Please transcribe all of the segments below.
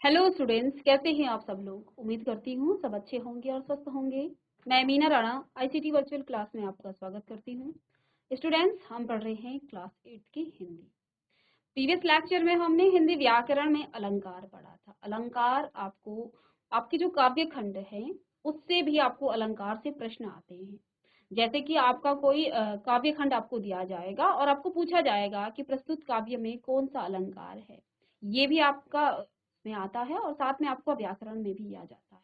Hello students, कैसे हैं आप सब लोग। उम्मीद करती हूँ सब अच्छे होंगे और स्वस्थ होंगे। मैं Meena Rana ICT virtual class में आपका स्वागत करती हूँ। स्टूडेंट्स, हम पढ़ रहे हैं क्लास 8 की हिंदी। प्रीवियस लेक्चर में हमने हिंदी व्याकरण में अलंकार पढ़ा था। अलंकार आपको आपके जो काव्य खंड है उससे भी आपको अलंकार से प्रश्न आते हैं। जैसे कि आपका कोई काव्य खंड आपको दिया जाएगा और आपको पूछा जाएगा कि प्रस्तुत काव्य में कौन सा अलंकार है। ये भी आपका में आता है और साथ में आपका व्याकरण में भी आ जाता है।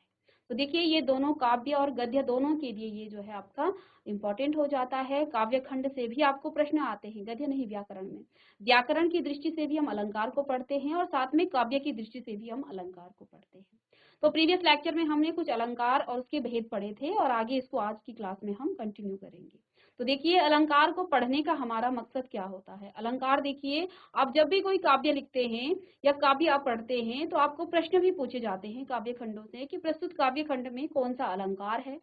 तो देखिए, ये दोनों काव्य और गद्य दोनों के लिए ये जो है आपका इम्पोर्टेंट हो जाता है। काव्य खंड से भी आपको प्रश्न आते हैं, गद्य नहीं व्याकरण में। व्याकरण की दृष्टि से भी हम अलंकार को पढ़ते हैं और साथ में काव्य की दृष्टि से भी हम अलंकार को पढ़ते हैं। तो प्रीवियस लेक्चर में हमने कुछ अलंकार और उसके भेद पढ़े थे और आगे इसको आज की क्लास में हम कंटिन्यू करेंगे। तो देखिए, अलंकार को पढ़ने का हमारा मकसद क्या होता है। अलंकार देखिए, आप जब भी कोई काव्य लिखते हैं या काव्य आप पढ़ते हैं तो आपको प्रश्न भी पूछे जाते हैं काव्य खंडों से कि प्रस्तुत काव्य खंड में कौन सा अलंकार है।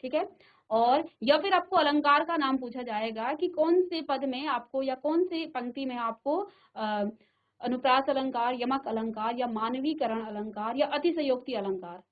ठीक है। और या फिर आपको अलंकार का नाम पूछा जाएगा कि कौन से पद में आपको या कौन से पंक्ति में आपको अनुप्रास अलंकार, यमक अलंकार या मानवीकरण अलंकार या अतिशयोक्ति अलंकार।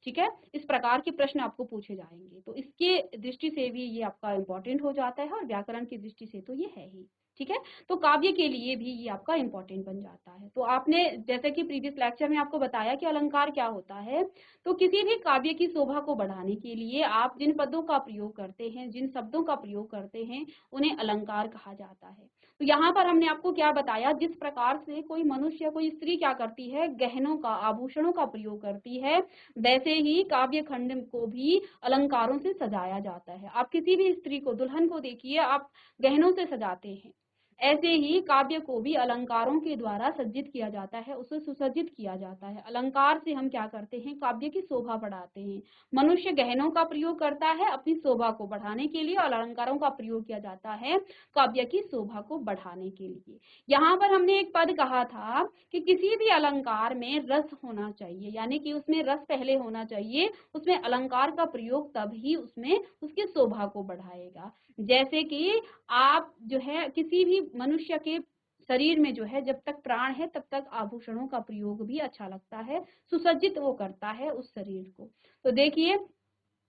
ठीक है, इस प्रकार के प्रश्न आपको पूछे जाएंगे। तो इसके दृष्टि से भी ये आपका इम्पोर्टेंट हो जाता है और व्याकरण की दृष्टि से तो ये है ही। ठीक है। तो काव्य के लिए भी ये आपका इम्पोर्टेंट बन जाता है। तो आपने जैसे कि प्रीवियस लेक्चर में आपको बताया कि अलंकार क्या होता है। तो किसी भी काव्य की शोभा को बढ़ाने के लिए आप जिन पदों का प्रयोग करते हैं, जिन शब्दों का प्रयोग करते हैं, उन्हें अलंकार कहा जाता है। तो यहाँ पर हमने आपको क्या बताया, जिस प्रकार से कोई मनुष्य या कोई स्त्री क्या करती है, गहनों का, आभूषणों का प्रयोग करती है, वैसे ही काव्य खंड को भी अलंकारों से सजाया जाता है। आप किसी भी स्त्री को, दुल्हन को देखिए, आप गहनों से सजाते हैं। ऐसे ही काव्य को भी अलंकारों के द्वारा सज्जित किया जाता है, उसे सुसज्जित किया जाता है। अलंकार से हम क्या करते हैं, काव्य की शोभा बढ़ाते हैं। मनुष्य गहनों का प्रयोग करता है अपनी शोभा को बढ़ाने के लिए और अलंकारों का प्रयोग किया जाता है काव्य की शोभा को बढ़ाने के लिए। यहाँ पर हमने एक पद कहा था कि किसी भी अलंकार में रस होना चाहिए, यानी कि उसमें रस पहले होना चाहिए, उसमें अलंकार का प्रयोग तभी उसमें उसकी शोभा को बढ़ाएगा। जैसे कि आप जो है किसी भी मनुष्य के शरीर में जो है जब तक प्राण है तब तक आभूषणों का प्रयोग भी अच्छा लगता है, सुसज्जित वो करता है उस शरीर को। तो देखिए,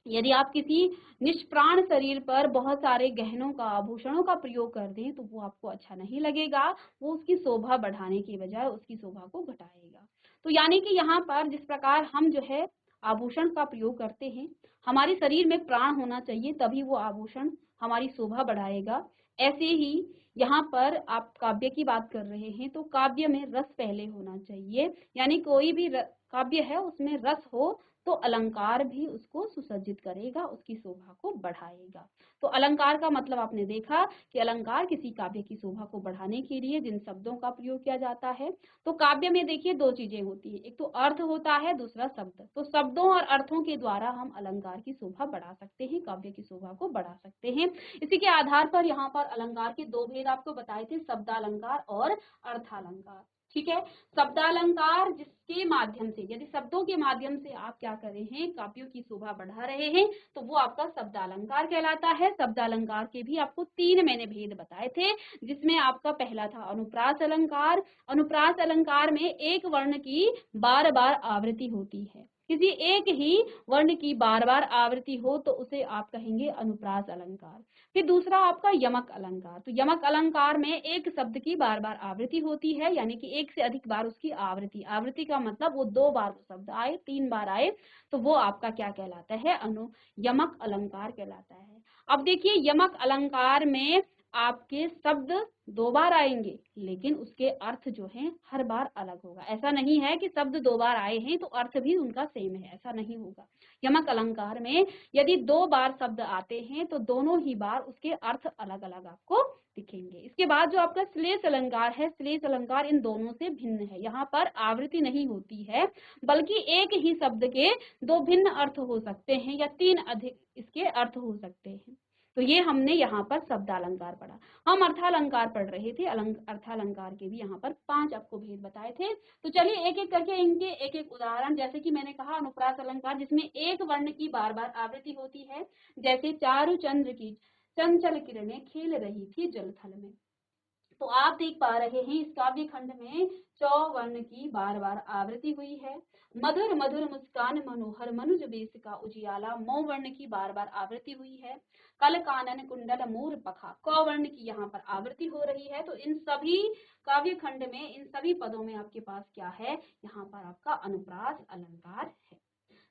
यदि आप किसी निष्प्राण शरीर पर बहुत सारे गहनों का, आभूषणों का प्रयोग कर दें तो वो आपको अच्छा नहीं लगेगा, वो उसकी शोभा बढ़ाने की बजाय उसकी शोभा को घटाएगा। तो यानी कि यहाँ पर जिस प्रकार हम जो है आभूषण का प्रयोग करते हैं, हमारे शरीर में प्राण होना चाहिए तभी वो आभूषण हमारी शोभा बढ़ाएगा। ऐसे ही यहाँ पर आप काव्य की बात कर रहे हैं तो काव्य में रस पहले होना चाहिए, यानी कोई भी काव्य है उसमें रस हो तो अलंकार भी उसको सुसज्जित करेगा, उसकी शोभा को बढ़ाएगा। तो अलंकार का मतलब आपने देखा कि अलंकार किसी काव्य की शोभा को बढ़ाने के लिए जिन शब्दों का प्रयोग किया जाता है। तो काव्य में देखिए दो चीजें होती है, एक तो अर्थ होता है, दूसरा शब्द। तो शब्दों और अर्थों के द्वारा हम अलंकार की शोभा बढ़ा सकते हैं, काव्य की शोभा को बढ़ा सकते हैं। इसी के आधार पर यहाँ पर अलंकार के दो भेद आपको बताए थे, शब्दालंकार और अर्थालंकार। ठीक है। शब्दालंकार जिसके माध्यम से, यदि शब्दों के माध्यम से आप क्या कर रहे हैं, काव्यों की शोभा बढ़ा रहे हैं, तो वो आपका शब्दालंकार कहलाता है। शब्दालंकार के भी आपको तीन मैंने भेद बताए थे, जिसमें आपका पहला था अनुप्रास अलंकार। अनुप्रास अलंकार में एक वर्ण की बार बार आवृत्ति होती है, किसी एक ही वर्ण की बार बार आवृत्ति हो तो उसे आप कहेंगे अनुप्रास अलंकार। फिर दूसरा आपका यमक अलंकार। तो यमक अलंकार में एक शब्द की बार बार आवृत्ति होती है, यानी कि एक से अधिक बार उसकी आवृत्ति। आवृत्ति का मतलब वो दो बार वो शब्द आए, तीन बार आए, तो वो आपका क्या कहलाता है, यमक अलंकार कहलाता है। अब देखिए, यमक अलंकार में आपके शब्द दो बार आएंगे लेकिन उसके अर्थ जो है हर बार अलग होगा। ऐसा नहीं है कि शब्द दो बार आए हैं तो अर्थ भी उनका सेम है, ऐसा नहीं होगा। यमक अलंकार में यदि दो बार शब्द आते हैं तो दोनों ही बार उसके अर्थ अलग अलग आपको दिखेंगे। इसके बाद जो आपका श्लेष अलंकार है, श्लेष अलंकार इन दोनों से भिन्न है। यहाँ पर आवृत्ति नहीं होती है, बल्कि एक ही शब्द के दो भिन्न अर्थ हो सकते हैं या तीन अधिक इसके अर्थ हो सकते हैं। तो ये हमने यहाँ पर शब्दालंकार पढ़ा। हम अर्थालंकार पढ़ रहे थे। अर्थालंकार के भी यहाँ पर 5 आपको भेद बताए थे। तो चलिए एक एक करके इनके एक एक उदाहरण, जैसे कि मैंने कहा अनुप्रास अलंकार जिसमें एक वर्ण की बार बार आवृत्ति होती है, जैसे चारु चंद्र की चंचल किरणें खेल रही थी जलथल में। तो आप देख पा रहे हैं इस काव्य खंड में चौवर्ण की बार बार आवृत्ति हुई है। मधुर मधुर मुस्कान मनोहर मनुज बेस का उजियाला मौवर्ण की बार बार आवृत्ति हुई है। कल कानन कुंडल मोर पखा कौवर्ण की यहाँ पर आवृत्ति हो रही है। तो इन सभी काव्य खंड में इन सभी पदों में आपके पास क्या है, यहाँ पर आपका अनुप्रास अलंकार है।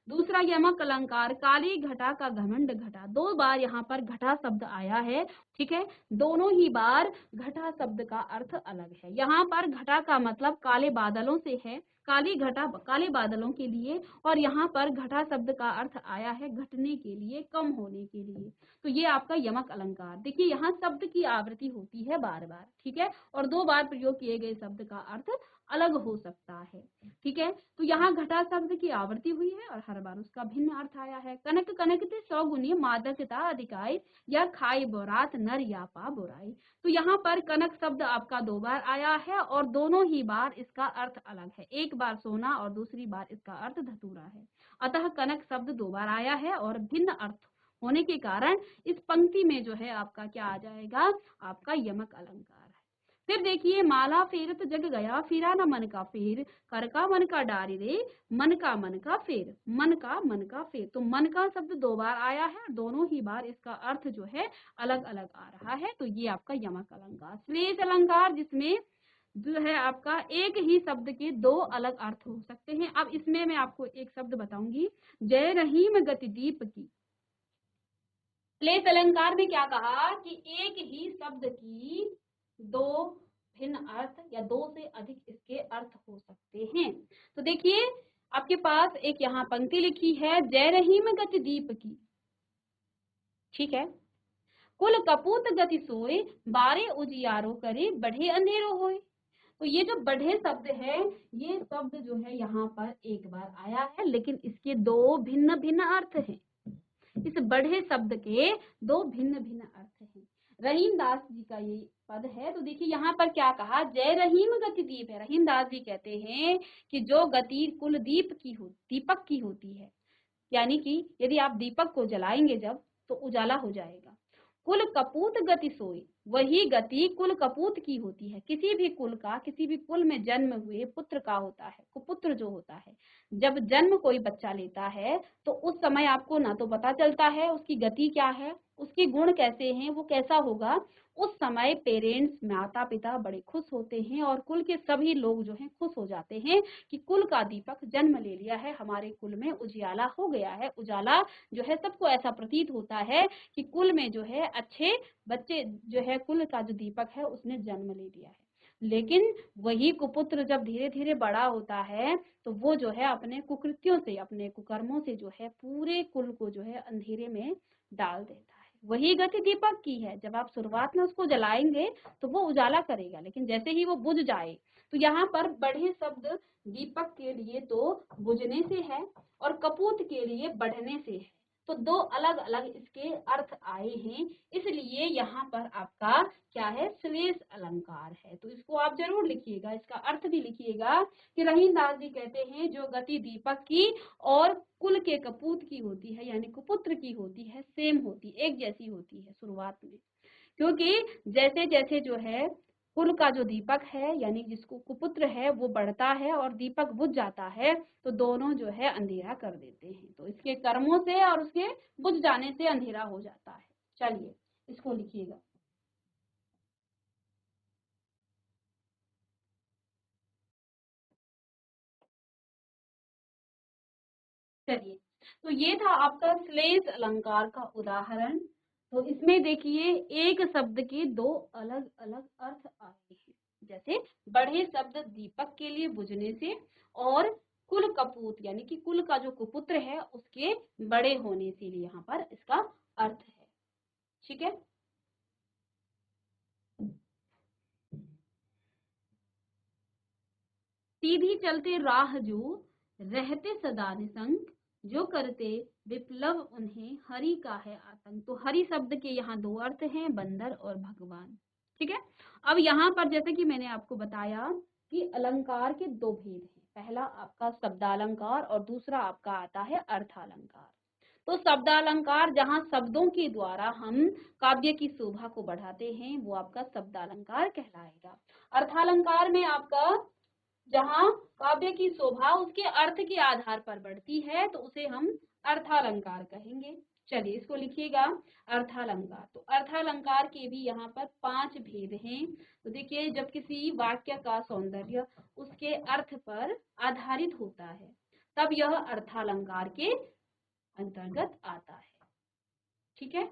दूसरा यमक अलंकार, काली घटा का घमंड घटा, दो बार यहाँ पर घटा शब्द आया है। ठीक है, दोनों ही बार घटा शब्द का अर्थ अलग है। यहाँ पर घटा का मतलब काले बादलों से है, काली घटा काले बादलों के लिए, और यहाँ पर घटा शब्द का अर्थ आया है घटने के लिए, कम होने के लिए। तो ये आपका यमक अलंकार। देखिए यहाँ शब्द की आवृत्ति होती है बार बार, ठीक है, और दो बार प्रयोग किए गए शब्द का अर्थ अलग हो सकता है। ठीक है, तो यहाँ घटा शब्द की आवृत्ति हुई है और हर बार उसका भिन्न अर्थ आया है। कनक कनकते सौगुनी मादकता अधिकाई या खाई बोरात नर या पा बोराई। तो यहाँ पर कनक शब्द आपका दो बार आया है और दोनों ही बार इसका अर्थ अलग है। एक बार सोना और दूसरी बार इसका अर्थ धतूरा है। अतः कनक शब्द दो बार आया है और भिन्न अर्थ होने के कारण इस पंक्ति में जो है आपका क्या आ जाएगा, आपका यमक अलंकार है। फिर देखिए, माला फेरत जग गया फिरा न मन का फेर, कर का मन का डारी रे मन का फेर, मन का फेर। तो मन का शब्द दो बार आया है, दोनों ही बार इसका अर्थ जो है अलग अलग आ रहा है। तो ये आपका यमक अलंकार। श्लेष अलंकार, जिसमें जो है आपका एक ही शब्द के दो अलग अर्थ हो सकते हैं। अब इसमें मैं आपको एक शब्द बताऊंगी, जय रहीम गति दीप की। श्लेष अलंकार में क्या कहा कि एक ही शब्द की दो भिन्न अर्थ या दो से अधिक इसके अर्थ हो सकते हैं। तो देखिए आपके पास एक यहाँ पंक्ति लिखी है, जय रहीम गति दीप की। ठीक है, कुल कपूत गति सोए बारे उजियारो करे बढ़े अंधेरो होए। तो ये जो बढ़े शब्द है, ये शब्द जो है यहाँ पर एक बार आया है, लेकिन इसके दो भिन्न भिन्न अर्थ हैं। इस बढ़े शब्द के दो भिन्न भिन्न अर्थ हैं। रहीम दास जी का ये पद है। तो देखिए यहाँ पर क्या कहा, जय रहीम गति दीप है। रहीम दास जी कहते हैं कि जो गति कुल दीपक की होती है, यानी कि यदि आप दीपक को जलाएंगे जब, तो उजाला हो जाएगा। कुल कपूत गति सोई, वही गति कुल कपूत की होती है। किसी भी कुल का, किसी भी कुल में जन्म हुए पुत्र का होता है, कुपुत्र जो होता है, जब जन्म कोई बच्चा लेता है तो उस समय आपको ना तो पता चलता है उसकी गति क्या है, उसके गुण कैसे हैं, वो कैसा होगा। उस समय पेरेंट्स, माता पिता बड़े खुश होते हैं और कुल के सभी लोग जो हैं खुश हो जाते हैं कि कुल का दीपक जन्म ले लिया है, हमारे कुल में उजियाला हो गया है। उजाला जो है सबको ऐसा प्रतीत होता है कि कुल में जो है अच्छे बच्चे जो है, कुल का जो दीपक है उसने जन्म ले लिया है। लेकिन वही कुपुत्र जब धीरे धीरे बड़ा होता है तो वो जो है अपने कुकृत्यों से, अपने कुकर्मों से जो है पूरे कुल को जो है अंधेरे में डाल देता है। वही गति दीपक की है। जब आप शुरुआत में उसको जलाएंगे तो वो उजाला करेगा, लेकिन जैसे ही वो बुझ जाए, तो यहाँ पर बढ़े शब्द दीपक के लिए तो बुझने से है और कपूत के लिए बढ़ने से है। तो दो अलग अलग इसके अर्थ आए हैं, इसलिए यहाँ पर आपका क्या है, श्लेष अलंकार है। तो इसको आप जरूर लिखिएगा, इसका अर्थ भी लिखिएगा कि रहीम दास जी कहते हैं जो गति दीपक की और कुल के कपूत की होती है, यानी कुपुत्र की होती है, सेम होती, एक जैसी होती है शुरुआत में। क्योंकि जैसे जैसे जो है कुल का जो दीपक है, यानी जिसको कुपुत्र है, वो बढ़ता है और दीपक बुझ जाता है, तो दोनों जो है अंधेरा कर देते हैं। तो इसके कर्मों से और उसके बुझ जाने से अंधेरा हो जाता है। चलिए इसको लिखिएगा। चलिए, तो ये था आपका श्लेष अलंकार का उदाहरण। तो इसमें देखिए एक शब्द के दो अलग अलग अर्थ आए हैं, जैसे बढ़े शब्द दीपक के लिए बुझने से, और कुल कपूत यानी कि कुल का जो कुपुत्र है उसके बड़े होने से लिए यहाँ पर इसका अर्थ है। ठीक है, सीधी चलते राह जो रहते सदा निसंग, जो करते विप्लव उन्हें हरि का है आतंक। तो हरि शब्द के यहाँ दो अर्थ हैं, बंदर और भगवान। ठीक है, अब यहाँ पर जैसे कि मैंने आपको बताया कि अलंकार के दो भेद हैं, पहला आपका शब्दालंकार और दूसरा आपका आता है अर्थालंकार। तो शब्दालंकार जहाँ शब्दों के द्वारा हम काव्य की शोभा को बढ़ाते हैं वो आपका शब्दालंकार कहलाएगा। अर्थालंकार में आपका जहाँ काव्य की शोभा उसके अर्थ के आधार पर बढ़ती है तो उसे हम अर्थालंकार कहेंगे। चलिए इसको लिखिएगा, अर्थालंकार। तो अर्थालंकार के भी यहाँ पर 5 भेद हैं। तो देखिए, जब किसी वाक्य का सौंदर्य उसके अर्थ पर आधारित होता है तब यह अर्थालंकार के अंतर्गत आता है। ठीक है,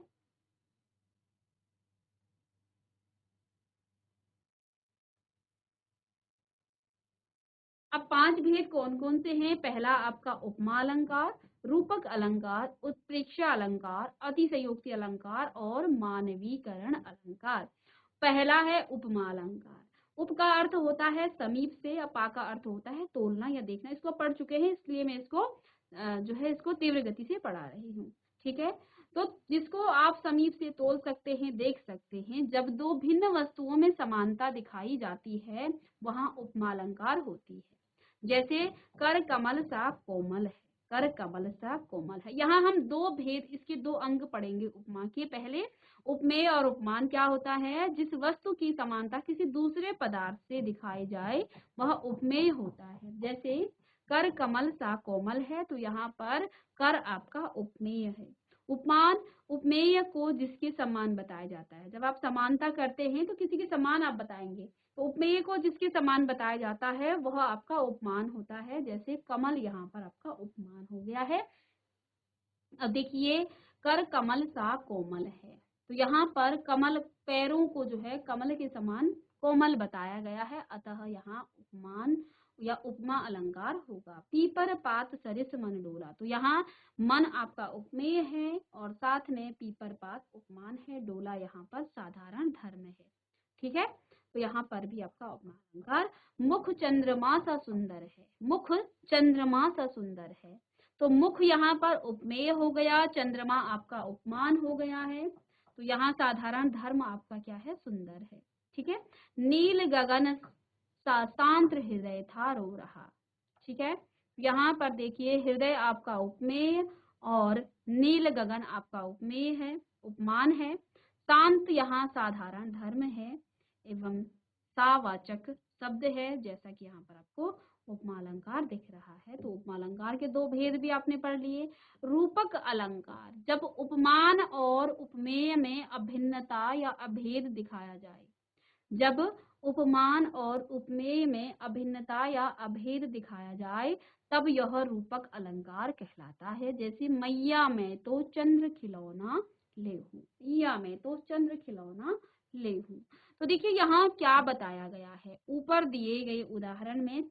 अब 5 भेद कौन कौन से हैं? पहला आपका उपमा अलंकार, रूपक अलंकार, उत्प्रेक्षा अलंकार, अतिशयोक्ति अलंकार और मानवीकरण अलंकार। पहला है उपमा अलंकार। उप का अर्थ होता है समीप से, अपा का अर्थ होता है तोलना या देखना। इसको पढ़ चुके हैं इसलिए मैं इसको जो है इसको तीव्र गति से पढ़ा रही हूँ। ठीक है, तो जिसको आप समीप से तोल सकते हैं, देख सकते हैं, जब दो भिन्न वस्तुओं में समानता दिखाई जाती है वहां उपमा अलंकार होती है। जैसे कर कमल सा कोमल है, कर कमल सा कोमल है। यहाँ हम 2 भेद, इसके 2 अंग पढ़ेंगे उपमा के। पहले उपमेय और उपमान क्या होता है? जिस वस्तु की समानता किसी दूसरे पदार्थ से दिखाई जाए वह उपमेय होता है। जैसे कर कमल सा कोमल है तो यहाँ पर कर आपका उपमेय है। उपमान उपमेय को जिसके समान बताया जाता है। जब आप समानता करते हैं तो किसी के समान आप बताएंगे, तो उपमेय को जिसके समान बताया जाता है वह आपका उपमान होता है। जैसे कमल यहाँ पर आपका उपमान हो गया है। अब देखिए, कर कमल सा कोमल है तो यहाँ पर कमल पैरों को जो है कमल के समान कोमल बताया गया है, अतः यहाँ उपमान या उपमा अलंकार होगा। पीपर पात सरिस मन डोला, तो यहाँ मन आपका उपमेय है और साथ में पीपर पात उपमान है, डोला यहाँ पर साधारण धर्म है। ठीक है, तो यहाँ पर भी आपका उपमा अलंकार। मुख चंद्रमा सा सुंदर है, मुख चंद्रमा सा सुंदर है, तो मुख यहाँ पर उपमेय हो गया, चंद्रमा आपका उपमान हो गया है। तो यहाँ साधारण धर्म आपका क्या है? सुंदर है। ठीक है, नील गगन सा शांत हृदय था रो रहा। ठीक है, यहाँ पर देखिए हृदय आपका उपमेय और नील गगन आपका उपमेय है, उपमान है। शांत यहाँ साधारण धर्म है एवं सावाचक शब्द है, जैसा कि यहाँ पर आपको उपमा अलंकार दिख रहा है। तो उपमा अलंकार के 2 भेद भी आपने पढ़ लिए। रूपक अलंकार, जब उपमान और उपमेय में अभिन्नता या अभेद दिखाया जाए, जब उपमान और उपमेय में अभिन्नता या अभेद दिखाया जाए तब यह रूपक अलंकार कहलाता है। जैसे मैया में तो चंद्र खिलौना लेहूं, मैया में तो चंद्र खिलौना लेहूं। तो देखिए यहाँ क्या बताया गया है, ऊपर दिए गए उदाहरण में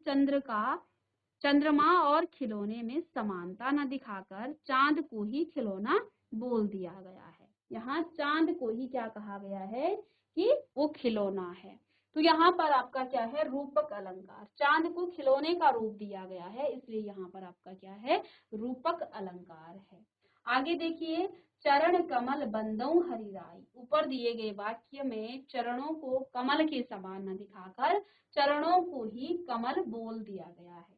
चंद्रमा और खिलौने में समानता न दिखाकर चांद को ही खिलौना बोल दिया गया है। यहाँ चांद को ही क्या कहा गया है कि वो खिलौना है। तो यहाँ पर आपका क्या है? रूपक अलंकार। चांद को खिलौने का रूप दिया गया है, इसलिए यहाँ पर आपका क्या है? रूपक अलंकार है। आगे देखिए, चरण कमल बंदौ हरिराई, ऊपर दिए गए वाक्य में चरणों को कमल के समान न दिखाकर चरणों को ही कमल बोल दिया गया है,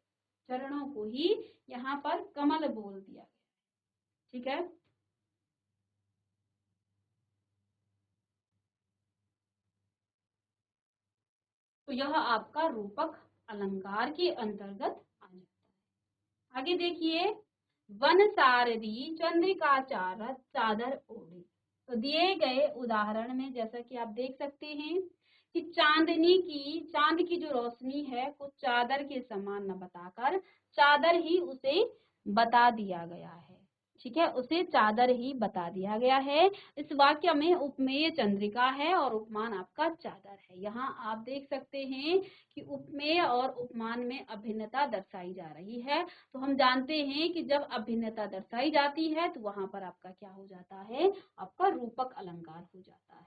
चरणों को ही यहाँ पर कमल बोल दिया गया। ठीक है, तो यह आपका रूपक अलंकार के अंतर्गत आ जाता है। आगे देखिए, वन सारदी चंद्रिका चादर ओढ़ी। तो दिए गए उदाहरण में जैसा कि आप देख सकते हैं कि चांद की जो रोशनी है वो चादर के समान न बताकर चादर ही उसे बता दिया गया है। ठीक है, उसे चादर ही बता दिया गया है। इस वाक्य में उपमेय चंद्रिका है और उपमान आपका चादर है। यहाँ आप देख सकते हैं कि उपमेय और उपमान में अभिन्नता दर्शाई जा रही है। तो हम जानते हैं कि जब अभिन्नता दर्शाई जाती है तो वहां पर आपका क्या हो जाता है? आपका रूपक अलंकार हो जाता है।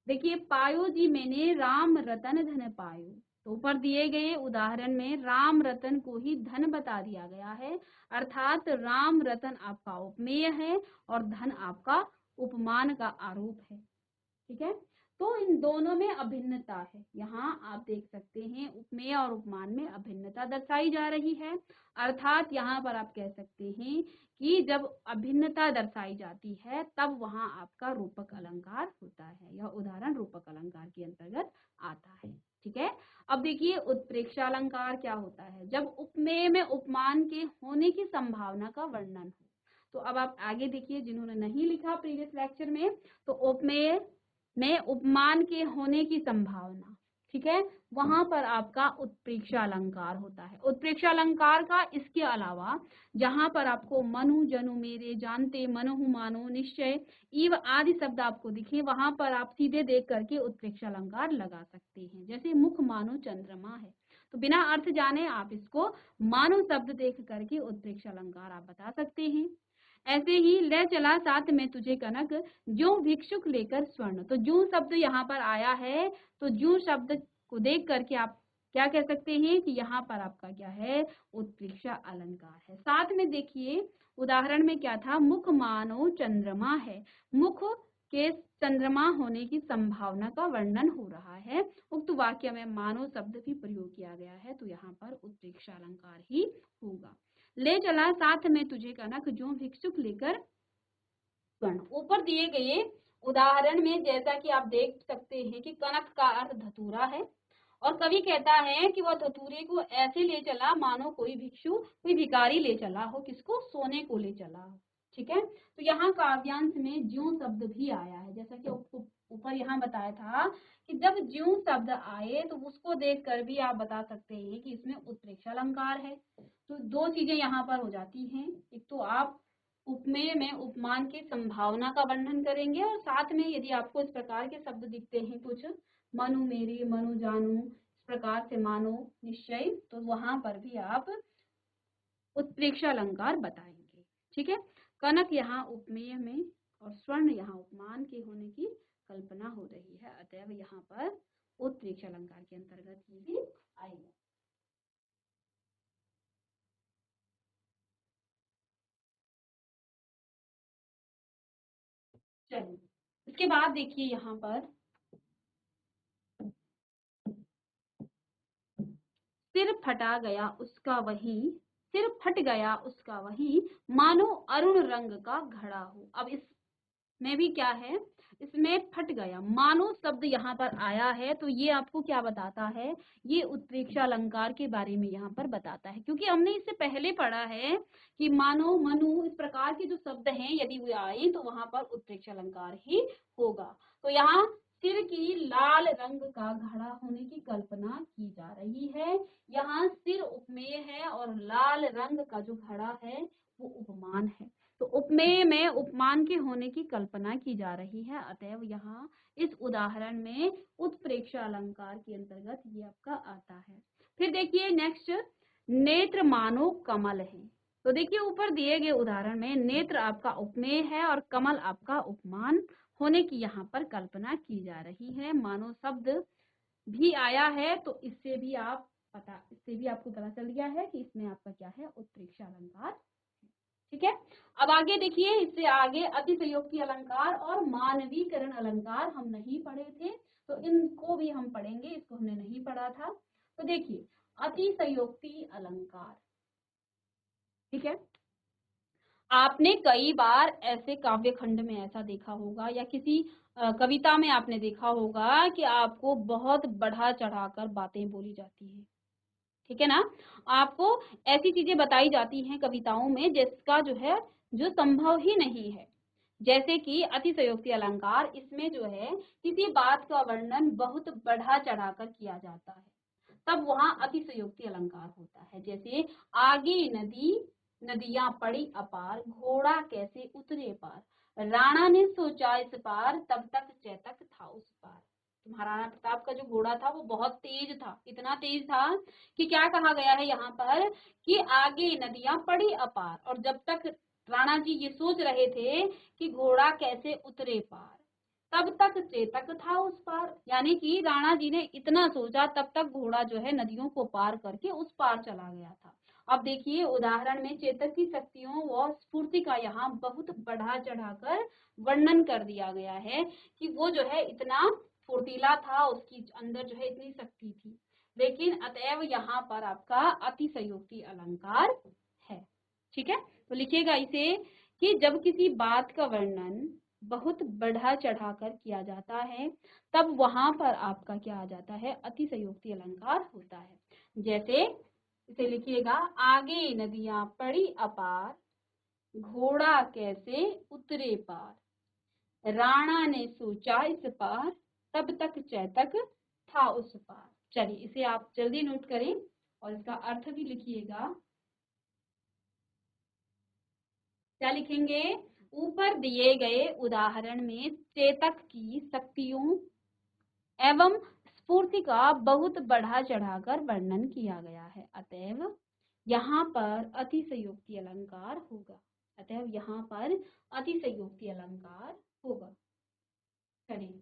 देखिए, पायो जी मैंने राम रतन धन पायो, तो ऊपर दिए गए उदाहरण में राम रतन को ही धन बता दिया गया है, अर्थात राम रतन आपका उपमेय है और धन आपका उपमान का आरोप है। ठीक है, तो इन दोनों में अभिन्नता है। यहाँ आप देख सकते हैं उपमेय और उपमान में अभिन्नता दर्शाई जा रही है। अर्थात यहाँ पर आप कह सकते हैं कि जब अभिन्नता दर्शाई जाती है तब वहाँ आपका रूपक अलंकार होता है। यह उदाहरण रूपक अलंकार के अंतर्गत आता है। ठीक है। अब देखिए उत्प्रेक्षा अलंकार क्या होता है। जब उपमेय में उपमान के होने की संभावना का वर्णन हो। तो अब आप आगे देखिए, जिन्होंने नहीं लिखा प्रीवियस लेक्चर में, तो उपमेय में उपमान के होने की संभावना, ठीक है, वहां पर आपका उत्प्रेक्षा अलंकार होता है। उत्प्रेक्षा अलंकार का इसके अलावा जहां पर आपको मनु, जनु, मेरे, जानते, मनहु, मानो, निश्चय, इव आदि शब्द आपको दिखे, वहां पर आप सीधे देख करके उत्प्रेक्षा अलंकार लगा सकते हैं। जैसे मुख मानो चंद्रमा है, तो बिना अर्थ जाने आप इसको मानो शब्द देख करके उत्प्रेक्षा अलंकार आप बता सकते हैं। ऐसे ही ले चला साथ में तुझे कनक, ज्यों भिक्षुक लेकर स्वर्ण। तो ज्यों शब्द यहाँ पर आया है, तो ज्यों शब्द को देख करके आप क्या कह सकते हैं कि यहाँ पर आपका क्या है, उत्प्रेक्षा अलंकार है। साथ में देखिए उदाहरण में क्या था, मुख मानो चंद्रमा है। मुख के चंद्रमा होने की संभावना का वर्णन हो रहा है। उक्त वाक्य में मानो शब्द भी प्रयोग किया गया है, तो यहाँ पर उत्प्रेक्षा अलंकार ही होगा। ले चला साथ में तुझे कनक, जो भिक्षुक लेकर स्वर्ण। ऊपर दिए गए उदाहरण में जैसा कि आप देख सकते हैं कि कनक का अर्थ धतूरा है, और कवि कहता है कि वह धतूरे को ऐसे ले चला मानो कोई भिक्षु, कोई भिखारी ले चला हो, किसको, सोने को ले चला हो। ठीक है। तो यहाँ काव्यांश में ज्यों शब्द भी आया है, जैसा कि ऊपर यहाँ बताया था कि जब ज्यों शब्द आए तो उसको देख कर भी आप बता सकते हैं कि इसमें उत्प्रेक्षा अलंकार है। तो दो चीजें यहाँ पर हो जाती हैं, एक तो आप उपमेय में उपमान की संभावना का वर्णन करेंगे, और साथ में यदि आपको इस प्रकार के शब्द दिखते हैं कुछ, मनु मेरी, मनु जानू, इस प्रकार से मानो, निश्चय, तो वहां पर भी आप उत्प्रेक्षा अलंकार बताएंगे। ठीक है। कनक यहाँ उपमेय में और स्वर्ण यहाँ उपमान के होने की कल्पना हो रही है, अतएव यहाँ पर उत्प्रेक्षा अलंकार के अंतर्गत ये भी आएगा। चलिए इसके बाद देखिए यहाँ पर सिर फटा गया उसका वही, सिर फट गया उसका वही, मानो अरुण रंग का घड़ा हो। अब इसमें भी क्या है, इसमें फट गया, मानो शब्द यहाँ पर आया है, तो ये आपको क्या बताता है, ये उत्प्रेक्षा अलंकार के बारे में यहाँ पर बताता है। क्योंकि हमने इससे पहले पढ़ा है कि मानो, मनु, इस प्रकार के जो शब्द हैं यदि वो आए तो वहां पर उत्प्रेक्षा अलंकार ही होगा। तो यहाँ सिर की लाल रंग का घड़ा होने की कल्पना की जा रही है। यहाँ सिर उपमेय है और लाल रंग का जो घड़ा है वो उपमान है। तो उपमेय में उपमान के होने की कल्पना की जा रही है, अतएव यहाँ इस उदाहरण में उत्प्रेक्षा अलंकार के अंतर्गत ये आपका आता है। फिर देखिए नेक्स्ट, नेत्र मानो कमल है। तो देखिए ऊपर दिए गए उदाहरण में नेत्र आपका उपमेय है और कमल आपका उपमान होने की यहाँ पर कल्पना की जा रही है। मानो शब्द भी आया है, तो इससे भी आपको पता चल गया है कि इसमें आपका क्या है, उत्प्रेक्षा अलंकार। ठीक है। अब आगे देखिए, इससे आगे अतिशयोक्ति अलंकार और मानवीकरण अलंकार हम नहीं पढ़े थे, तो इनको भी हम पढ़ेंगे, इसको हमने नहीं पढ़ा था। तो देखिए अतिशयोक्ति अलंकार, ठीक है, आपने कई बार ऐसे काव्य खंड में ऐसा देखा होगा या किसी कविता में आपने देखा होगा कि आपको बहुत बढ़ा चढ़ाकर बातें बोली जाती है। ठीक है ना, आपको ऐसी चीजें बताई जाती हैं कविताओं में जिसका जो है जो संभव ही नहीं है। जैसे कि अतिशयोक्ति अलंकार, इसमें जो है किसी बात का वर्णन बहुत बढ़ा चढ़ाकर किया जाता है, तब वहां अतिशयोक्ति अलंकार होता है। जैसे आगे नदी, नदियां पड़ी अपार, घोड़ा कैसे उतरे पार, राणा ने सोचा इस पार, तब तक चेतक था उस पार। तो महाराणा प्रताप का जो घोड़ा था वो बहुत तेज था, इतना तेज था कि क्या कहा गया है यहाँ पर कि आगे नदियां पड़ी अपार, और जब तक राणा जी ये सोच रहे थे कि घोड़ा कैसे उतरे पार, तब तक चेतक था उस पार। यानी कि राणा जी ने इतना सोचा, तब तक घोड़ा जो है नदियों को पार करके उस पार चला गया था। अब देखिए उदाहरण में चेतक की शक्तियों व स्फूर्ति का यहाँ बहुत बढ़ा चढ़ाकर वर्णन कर दिया गया है कि वो जो है इतना फुर्तीला था, उसकी अंदर जो है इतनी शक्ति थी। लेकिन अतएव यहाँ पर आपका अतिशयोक्ति अलंकार है। ठीक है, तो लिखिएगा इसे कि जब किसी बात का वर्णन बहुत बढ़ा चढ़ाकर किया जाता है तब वहां पर आपका क्या आ जाता है, अतिशयोक्ति अलंकार होता है। जैसे इसे लिखिएगा, आगे नदियां पड़ी अपार, घोड़ा कैसे उतरे पार, राणा ने सोचा इस पार, तब तक चैतक था उस पार। चलिए इसे आप जल्दी नोट करें और इसका अर्थ भी लिखिएगा। क्या लिखेंगे, ऊपर दिए गए उदाहरण में चेतक की शक्तियों एवं स्फूर्ति का बहुत बढ़ा चढ़ाकर वर्णन किया गया है, अतएव यहाँ पर अतिशयोक्ति अलंकार होगा। अतएव यहाँ पर अतिशयोक्ति अलंकार होगा। चलिए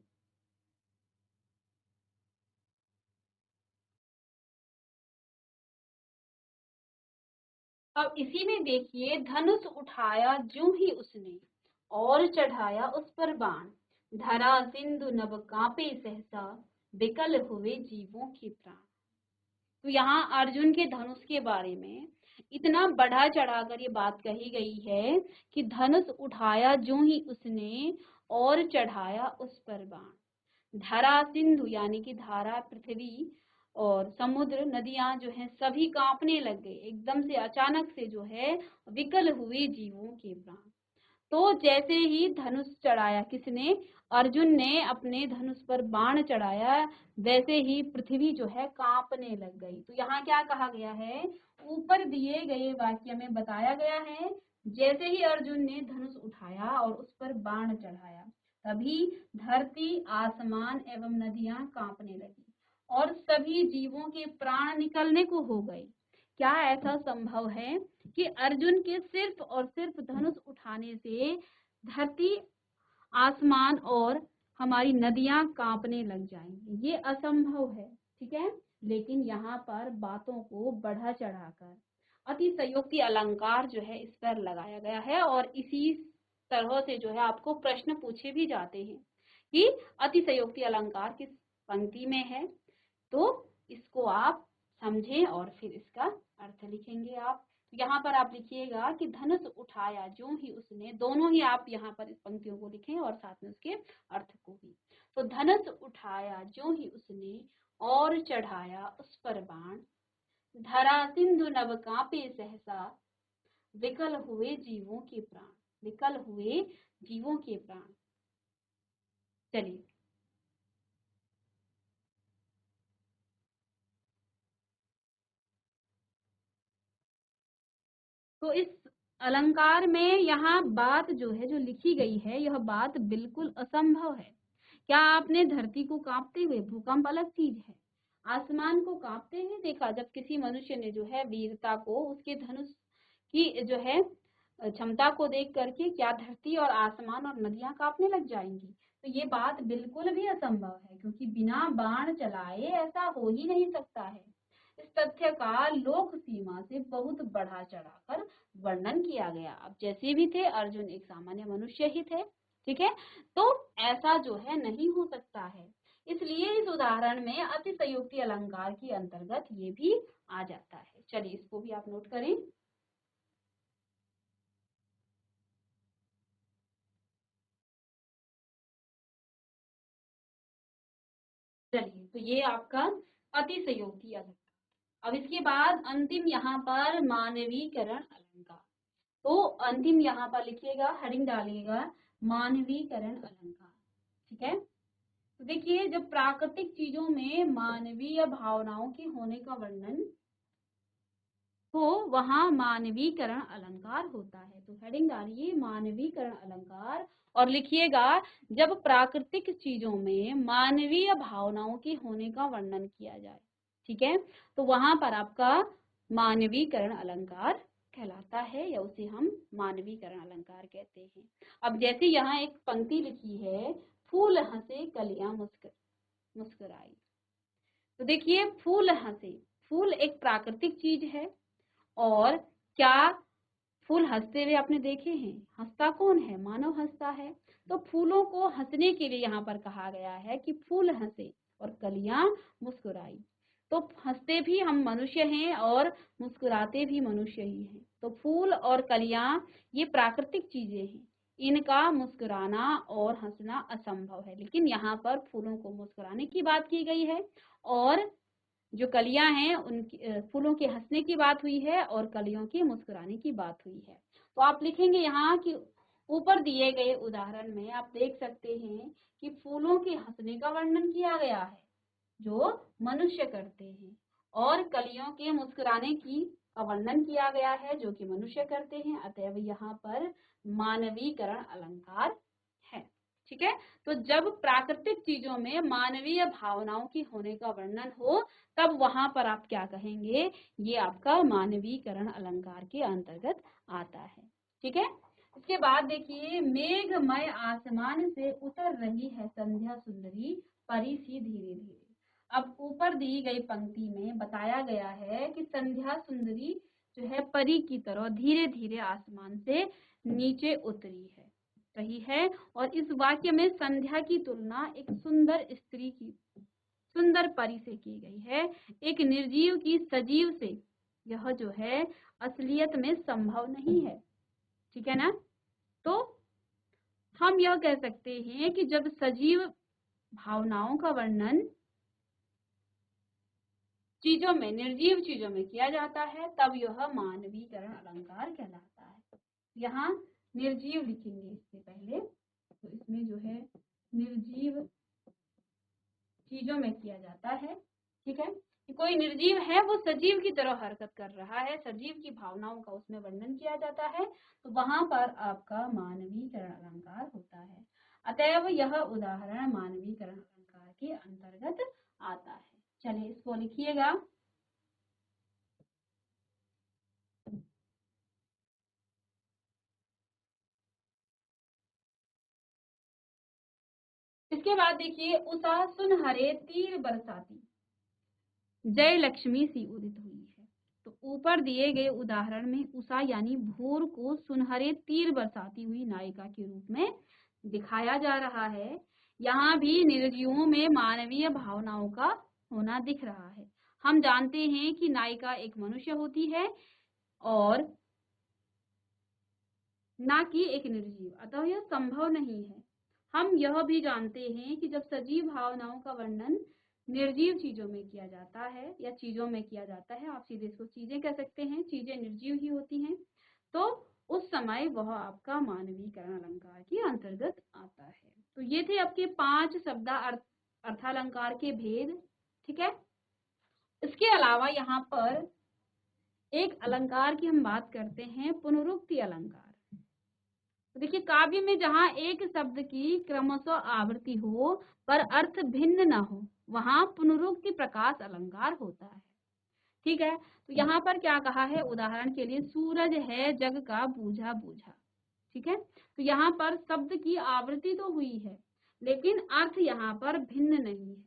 अब इसी में देखिए, धनुष उठाया ज्यों ही उसने और चढ़ाया उस पर बाण, धरा सिंधु नभ कांपे सहसा, विकल हुए जीवों के प्राण। तो यहाँ अर्जुन के धनुष के बारे में इतना बढ़ा चढ़ाकर ये बात कही गई है कि धनुष उठाया ज्यों ही उसने और चढ़ाया उस पर बाण, धरा सिंधु यानी कि धारा पृथ्वी और समुद्र नदियां जो है सभी कांपने लग गए, एकदम से अचानक से जो है विकल हुए जीवों के प्राण। तो जैसे ही धनुष चढ़ाया किसने, अर्जुन ने अपने धनुष पर बाण चढ़ाया, वैसे ही पृथ्वी जो है कांपने लग गई। तो यहाँ क्या कहा गया है, ऊपर दिए गए वाक्य में बताया गया है जैसे ही अर्जुन ने धनुष उठाया और उस पर बाण चढ़ाया तभी धरती आसमान एवं नदियां कांपने लगी और सभी जीवों के प्राण निकलने को हो गए। क्या ऐसा संभव है कि अर्जुन के सिर्फ और सिर्फ धनुष उठाने से धरती आसमान और हमारी नदियां कांपने लग जाएंगी? ये असंभव है। ठीक है, लेकिन यहाँ पर बातों को बढ़ा चढ़ाकर अतिशयोक्ति अलंकार जो है इस पर लगाया गया है और इसी तरह से जो है आपको प्रश्न पूछे भी जाते हैं कि अतिशयोक्ति अलंकार किस पंक्ति में है। तो इसको आप समझें और फिर इसका अर्थ लिखेंगे आप। यहाँ पर आप लिखिएगा कि धनुष उठाया ज्यों ही उसने, दोनों ही आप यहाँ पर इस पंक्तियों को लिखें और साथ में उसके अर्थ को भी। तो धनुष उठाया ज्यों ही उसने और चढ़ाया उस पर बाण, धरा सिंधु नभ कांपे सहसा, विकल हुए जीवों के प्राण, विकल हुए जीवों के प्राण। चलिए तो इस अलंकार में यहाँ बात जो है जो लिखी गई है यह बात बिल्कुल असंभव है। क्या आपने धरती को कांपते हुए, भूकंप अलग चीज है, आसमान को कांपते हुए देखा? जब किसी मनुष्य ने जो है वीरता को, उसके धनुष की जो है क्षमता को देख करके क्या धरती और आसमान और नदियां कांपने लग जाएंगी? तो ये बात बिल्कुल भी असंभव है, क्योंकि बिना बाण चलाए ऐसा हो ही नहीं सकता है। इस तथ्य का लोक सीमा से बहुत बढ़ा चढ़ाकर वर्णन किया गया। अब जैसे भी थे, अर्जुन एक सामान्य मनुष्य ही थे। ठीक है, तो ऐसा जो है नहीं हो सकता है। इसलिए इस उदाहरण में अतिशयोक्ति अलंकार के अंतर्गत ये भी आ जाता है। चलिए इसको भी आप नोट करें। चलिए तो ये आपका अतिशयोक्ति अलंकार। अब इसके बाद अंतिम यहाँ पर मानवीकरण अलंकार। तो अंतिम यहाँ पर लिखिएगा, हेडिंग डालिएगा मानवीकरण अलंकार। ठीक है, तो देखिए जब प्राकृतिक चीजों में मानवीय भावनाओं के होने का वर्णन हो वहां मानवीकरण अलंकार होता है। तो हेडिंग डालिए मानवीकरण अलंकार और लिखिएगा जब प्राकृतिक चीजों में मानवीय भावनाओं के होने का वर्णन किया जाए। ठीक है, तो वहां पर आपका मानवीकरण अलंकार कहलाता है या उसे हम मानवीकरण अलंकार कहते हैं। अब जैसे यहाँ एक पंक्ति लिखी है, फूल हंसे कलियां मुस्कुराई। तो देखिए फूल हंसे, फूल एक प्राकृतिक चीज है और क्या फूल हंसते हुए आपने देखे हैं? हंसता कौन है? मानव हंसता है। तो फूलों को हंसने के लिए यहाँ पर कहा गया है कि फूल हंसे और कलियां मुस्कुराई। तो हंसते भी हम मनुष्य हैं और मुस्कुराते भी मनुष्य ही हैं। तो फूल और कलियां ये प्राकृतिक चीजें हैं, इनका मुस्कुराना और हंसना असंभव है। लेकिन यहाँ पर फूलों को मुस्कुराने की बात की गई है और जो कलियां हैं उनकी फूलों के हंसने की बात हुई है और कलियों की मुस्कुराने की बात हुई है। तो आप लिखेंगे यहाँ कि ऊपर दिए गए उदाहरण में आप देख सकते हैं कि फूलों के हंसने का वर्णन किया गया है जो मनुष्य करते हैं और कलियों के मुस्कुराने की का वर्णन किया गया है जो कि मनुष्य करते हैं। अतएव यहाँ पर मानवीकरण अलंकार है। ठीक है, तो जब प्राकृतिक चीजों में मानवीय भावनाओं की होने का वर्णन हो तब वहां पर आप क्या कहेंगे? ये आपका मानवीकरण अलंकार के अंतर्गत आता है। ठीक है, इसके बाद देखिए, मेघमय आसमान से उतर रही है संध्या सुंदरी परी सी धीरे धीरे। अब ऊपर दी गई पंक्ति में बताया गया है कि संध्या सुंदरी जो है परी की तरह धीरे धीरे आसमान से नीचे उतरी है रही है। और इस वाक्य में संध्या की तुलना एक सुंदर स्त्री की सुंदर परी से की गई है, एक निर्जीव की सजीव से। यह जो है असलियत में संभव नहीं है। ठीक है ना? तो हम यह कह सकते हैं कि जब सजीव भावनाओं का वर्णन चीजों में, निर्जीव चीजों में किया जाता है तब यह मानवीकरण अलंकार कहलाता है। यहाँ निर्जीव लिखेंगे इससे पहले, तो इसमें जो है निर्जीव चीजों में किया जाता है। ठीक है, कि कोई निर्जीव है वो सजीव की तरह हरकत कर रहा है, सजीव की भावनाओं का उसमें वर्णन किया जाता है, तो वहां पर आपका मानवीकरण अलंकार होता है। अतएव यह उदाहरण मानवीकरण अलंकार के अंतर्गत आता है। चलिए इसको लिखिएगा। इसके बाद देखिए, उषा सुनहरे तीर बरसाती जय लक्ष्मी सी उदित हुई है। तो ऊपर दिए गए उदाहरण में उषा यानी भोर को सुनहरे तीर बरसाती हुई नायिका के रूप में दिखाया जा रहा है। यहाँ भी निर्जीवों में मानवीय भावनाओं का होना दिख रहा है। हम जानते हैं कि नायिका एक मनुष्य होती है और ना कि एक निर्जीव, अतः यह संभव नहीं है। हम यह भी जानते हैं कि जब सजीव भावनाओं का वर्णन निर्जीव चीजों में किया जाता है या चीजों में किया जाता है, आप सीधे इसको चीजें कह सकते हैं, चीजें निर्जीव ही होती हैं, तो उस समय वह आपका मानवीकरण अलंकार के अंतर्गत आता है। तो ये थे आपके 5 अर्थालंकार के भेद। ठीक है, इसके अलावा यहाँ पर एक अलंकार की हम बात करते हैं, पुनरुक्ति अलंकार। तो देखिए, काव्य में जहाँ एक शब्द की क्रमशः आवृत्ति हो पर अर्थ भिन्न न हो वहां पुनरुक्ति प्रकाश अलंकार होता है। ठीक है, तो यहाँ पर क्या कहा है? उदाहरण के लिए, सूरज है जग का बूझा बूझा। ठीक है, तो यहाँ पर शब्द की आवृत्ति तो हुई है लेकिन अर्थ यहाँ पर भिन्न नहीं है।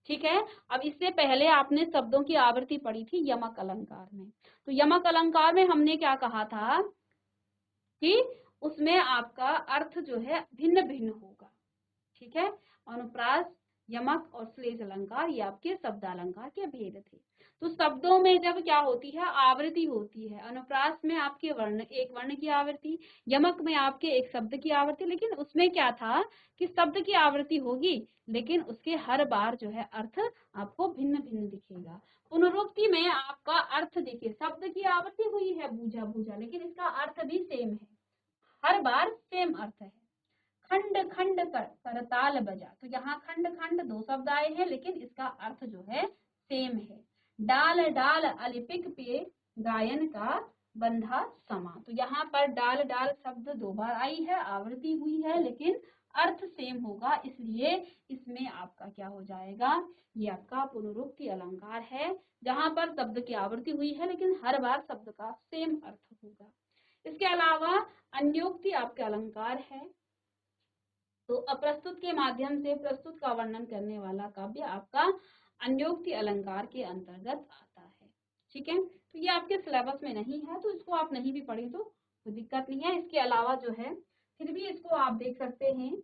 ठीक है, अब इससे पहले आपने शब्दों की आवृत्ति पढ़ी थी यमक अलंकार में। तो यमक अलंकार में हमने क्या कहा था कि उसमें आपका अर्थ जो है भिन्न भिन्न होगा। ठीक है, अनुप्रास, यमक और श्लेष अलंकार ये आपके शब्दालंकार के भेद थे। तो शब्दों में जब क्या होती है? आवृत्ति होती है। अनुप्रास में आपके वर्ण, एक वर्ण की आवृत्ति, यमक में आपके एक शब्द की आवृत्ति, लेकिन उसमें क्या था कि शब्द की आवृत्ति होगी लेकिन उसके हर बार जो है अर्थ आपको भिन्न भिन्न दिखेगा। पुनरुक्ति में आपका अर्थ देखिए, शब्द की आवृत्ति हुई है बूझा बूझा, लेकिन इसका अर्थ भी सेम है, हर बार सेम अर्थ है। खंड खंड कर करताल बजा, तो यहाँ खंड खंड 2 शब्द आए हैं लेकिन इसका अर्थ जो है सेम है। डाल डाल अलिपिक पे गायन का बंधा समा, तो यहाँ पर डाल डाल शब्द 2 बार आई है, आवृत्ति हुई है लेकिन अर्थ सेम होगा, इसलिए इसमें आपका क्या हो जाएगा? ये आपका पुनरुक्ति अलंकार है जहां पर शब्द की आवृत्ति हुई है लेकिन हर बार शब्द का सेम अर्थ होगा। इसके अलावा अन्योक्ति आपका अलंकार है। तो अप्रस्तुत के माध्यम से प्रस्तुत का वर्णन करने वाला काव्य आपका अन्योक्ति अलंकार के अंतर्गत आता है। ठीक है, तो ये आपके सिलेबस में नहीं है तो इसको आप नहीं भी पढ़े तो कोई दिक्कत नहीं है। इसके अलावा जो है फिर भी इसको आप देख सकते हैं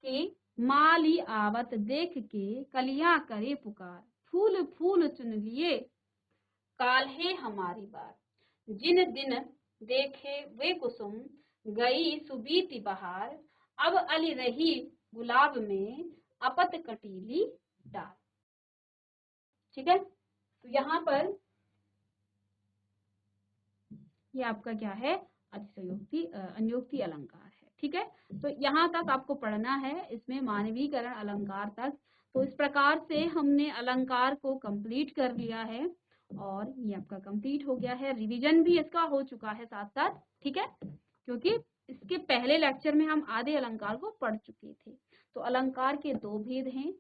कि माली आवत देख के कलियां करे पुकार, फूल फूल चुन लिए काल है हमारी बार, जिन दिन देखे वे कुसुम गई सुबीती बहार, अब अली रही गुलाब में अपत कटीली डाल। ठीक है, तो यहाँ पर ये आपका क्या है, अतिशयोक्ति अन्योक्ति अलंकार है। ठीक है, तो यहाँ तक आपको पढ़ना है, इसमें मानवीकरण अलंकार तक। तो इस प्रकार से हमने अलंकार को कंप्लीट कर लिया है और ये आपका कंप्लीट हो गया है। रिवीजन भी इसका हो चुका है साथ साथ। ठीक है, क्योंकि इसके पहले लेक्चर में हम आधे अलंकार को पढ़ चुके थे। तो अलंकार के दो भेद हैं,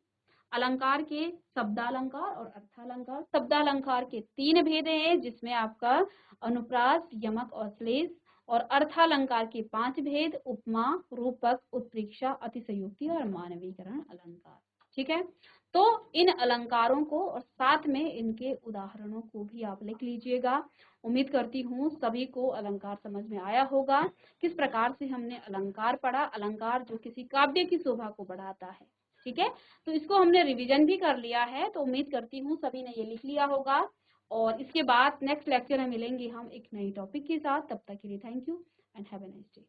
अलंकार के शब्दालंकार और अर्थालंकार। शब्दालंकार के 3 भेद हैं, जिसमें आपका अनुप्रास, यमक और श्लेष, और अर्थालंकार के 5 भेद, उपमा, रूपक, उत्प्रेक्षा, अतिशयोक्ति और मानवीकरण अलंकार। ठीक है, तो इन अलंकारों को और साथ में इनके उदाहरणों को भी आप लिख लीजिएगा। उम्मीद करती हूँ सभी को अलंकार समझ में आया होगा। किस प्रकार से हमने अलंकार पढ़ा, अलंकार जो किसी काव्य की शोभा को बढ़ाता है। ठीक है, तो इसको हमने रिवीजन भी कर लिया है। तो उम्मीद करती हूँ सभी ने ये लिख लिया होगा और इसके बाद नेक्स्ट लेक्चर में मिलेंगे हम एक नई टॉपिक के साथ। तब तक के लिए thank you and have a nice day.